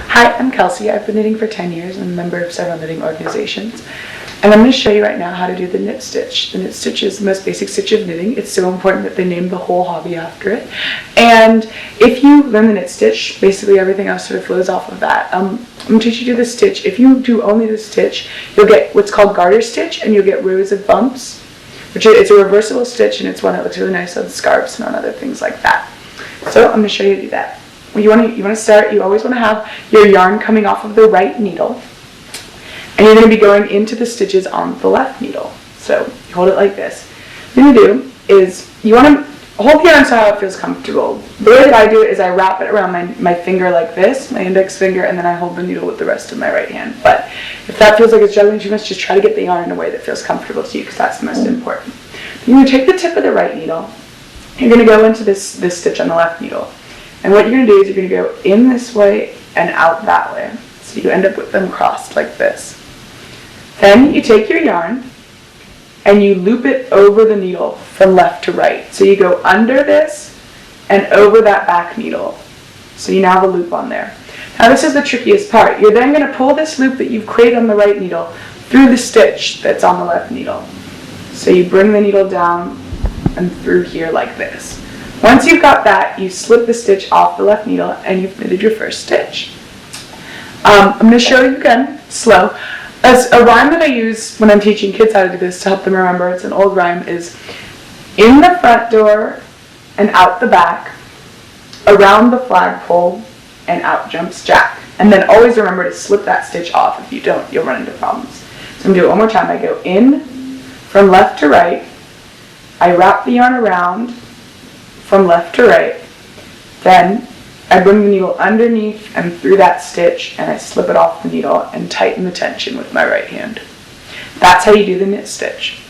Hi, I'm Kelsey. I've been knitting for 10 years and I'm a member of several knitting organizations. And I'm going to show you right now how to do the knit stitch. The knit stitch is the most basic stitch of knitting. It's so important that they named the whole hobby after it. And if you learn the knit stitch, basically everything else sort of flows off of that. I'm going to teach you to do the stitch. If you do only the stitch, you'll get what's called garter stitch and you'll get rows of bumps, which it's a reversible stitch and it's one that looks really nice on scarves and on other things like that. So I'm going to show you how to do that. Well, you want to start, you always want to have your yarn coming off of the right needle. And you're going to be going into the stitches on the left needle. So you hold it like this. What you're going to do is you want to hold the yarn so how it feels comfortable. The way that I do it is I wrap it around my finger like this, my index finger, and then I hold the needle with the rest of my right hand. But if that feels like it's juggling too much, just try to get the yarn in a way that feels comfortable to you because that's the most important. You're going to take the tip of the right needle. You're going to go into this stitch on the left needle. And what you're going to do is you're going to go in this way and out that way. So you end up with them crossed like this. Then you take your yarn and you loop it over the needle from left to right. So you go under this and over that back needle. So you now have a loop on there. Now this is the trickiest part. You're then going to pull this loop that you've created on the right needle through the stitch that's on the left needle. So you bring the needle down and through here like this. Once you've got that, you slip the stitch off the left needle and you've knitted your first stitch. I'm going to show you again, slow. As a rhyme that I use when I'm teaching kids how to do this to help them remember, it's an old rhyme, is in the front door and out the back, around the flagpole and out jumps Jack. And then always remember to slip that stitch off. If you don't, you'll run into problems. So I'm going to do it one more time. I go in from left to right. I wrap the yarn around from left to right. Then I bring the needle underneath and through that stitch and I slip it off the needle and tighten the tension with my right hand. That's how you do the knit stitch.